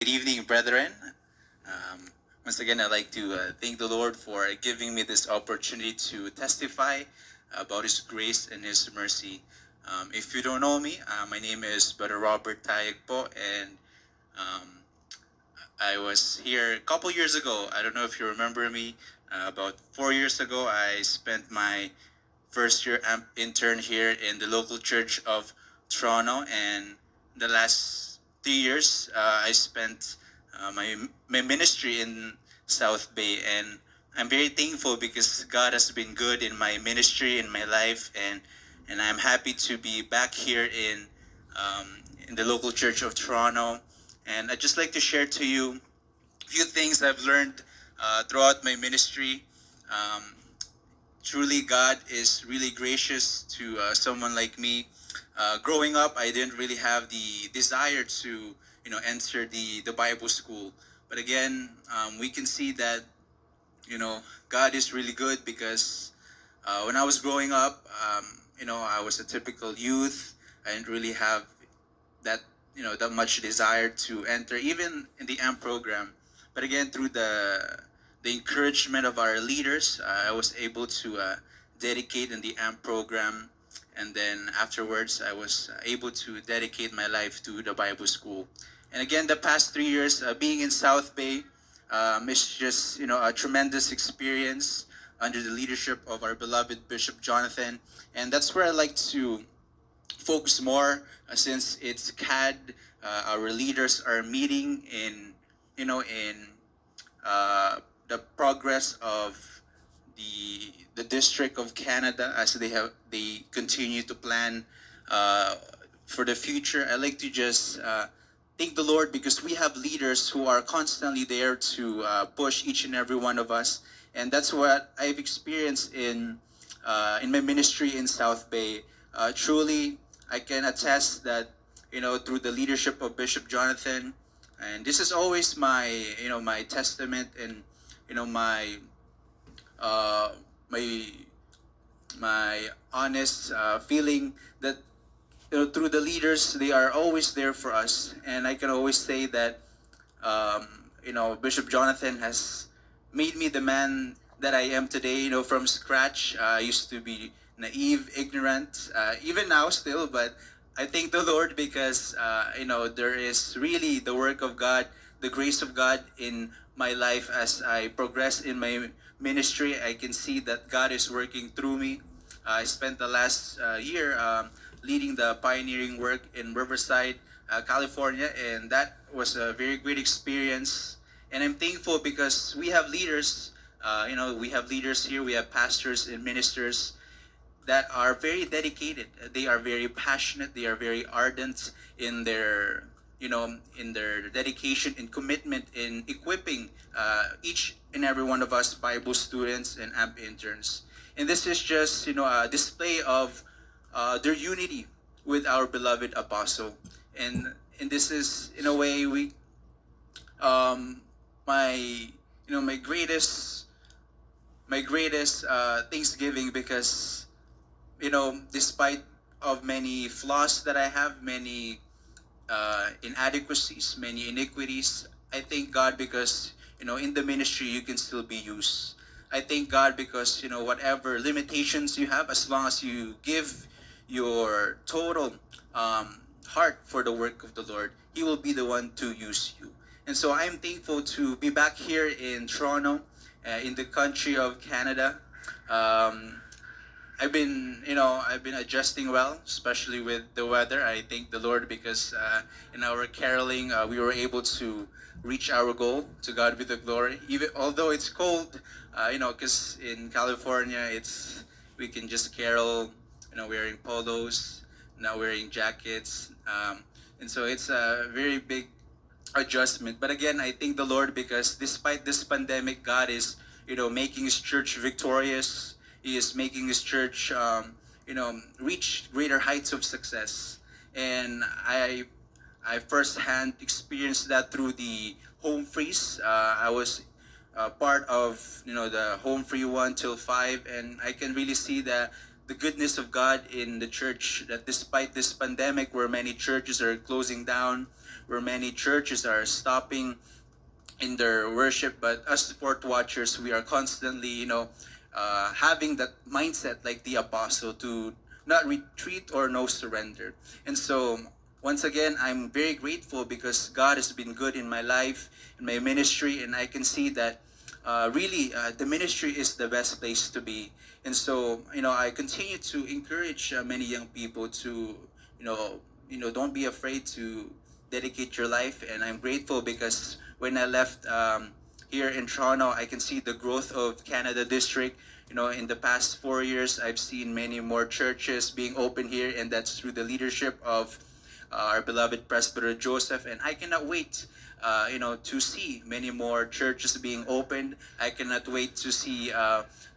Good evening, brethren. Once again, I'd like to thank the Lord for giving me this opportunity to testify about His grace and His mercy. If you don't know me, my name is Brother Robert Tayagpo, and um, I was here a couple years ago. I don't know if you remember me. About 4 years ago, I spent my first year intern here in the local church of Toronto, and the last 3 years I spent my ministry in South Bay, and I'm very thankful because God has been good in my ministry in my life, and I'm happy to be back here in the local church of Toronto, and I'd just like to share to you a few things I've learned throughout my ministry. Um, Truly, God is really gracious to someone like me. Growing up, I didn't really have the desire to, enter the Bible school. But again, we can see that, God is really good because when I was growing up, I was a typical youth. I didn't really have that, that much desire to enter, even in the AMP program. But again, through the encouragement of our leaders, I was able to dedicate in the AMP program. And then afterwards, I was able to dedicate my life to the Bible school. And again, the past 3 years, being in South Bay, is just a tremendous experience under the leadership of our beloved Bishop Jonathan. And that's where I like to focus more since it's CAD. Our leaders are meeting in the progress of the District of Canada as they continue to plan uh, for the future. I like to just thank the Lord because we have leaders who are constantly there to push each and every one of us, and that's what I've experienced in my ministry in South Bay. Truly, I can attest that through the leadership of Bishop Jonathan, and this is always my my testament and my uh, my my honest feeling that through the leaders they are always there for us, and I can always say that Bishop Jonathan has made me the man that I am today. From scratch, I used to be naive, ignorant, even now still, but I thank the Lord because there is really the work of God, the grace of God in my life as I progress in my ministry. I can see that God is working through me. I spent the last year leading the pioneering work in Riverside, California, and that was a very great experience. And I'm thankful because we have leaders. We have leaders here. We have pastors and ministers that are very dedicated. They are very passionate. They are very ardent in their in their dedication and commitment in equipping each and every one of us Bible students and AMP interns. And this is just a display of their unity with our beloved apostle. And this is in a way we my my greatest Thanksgiving because despite of many flaws that I have, many inadequacies, many iniquities, I thank God because in the ministry you can still be used. I thank God because whatever limitations you have, as long as you give your total heart for the work of the Lord, He will be the one to use you. And so I am thankful to be back here in Toronto, in the country of Canada. Um, I've been adjusting well, especially with the weather. I thank the Lord because in our caroling, we were able to reach our goal. To God be the glory. Even although it's cold, because in California, we can just carol, wearing polos, not wearing jackets, and so it's a very big adjustment. But again, I thank the Lord because despite this pandemic, God is, making His church victorious. He is making His church, reach greater heights of success. And I firsthand experienced that through the home freeze. I was part of, the home free 1 till 5, and I can really see the goodness of God in the church, that despite this pandemic where many churches are closing down, where many churches are stopping in their worship, but as support watchers, we are constantly, having that mindset like the apostle to not retreat or no surrender. And so, once again, I'm very grateful because God has been good in my life, in my ministry, and I can see that really the ministry is the best place to be. And so, I continue to encourage many young people to, you know, don't be afraid to dedicate your life. And I'm grateful because when I left here in Toronto, I can see the growth of Canada District. In the past 4 years, I've seen many more churches being open here, and that's through the leadership of our beloved Presbyter Joseph. And I cannot wait, to see many more churches being opened. I cannot wait to see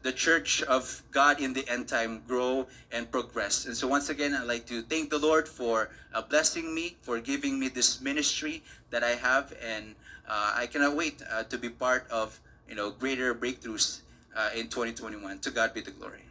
the Church of God in the end time grow and progress. And so once again, I'd like to thank the Lord for blessing me, for giving me this ministry that I have, and I cannot wait to be part of greater breakthroughs in 2021. To God be the glory.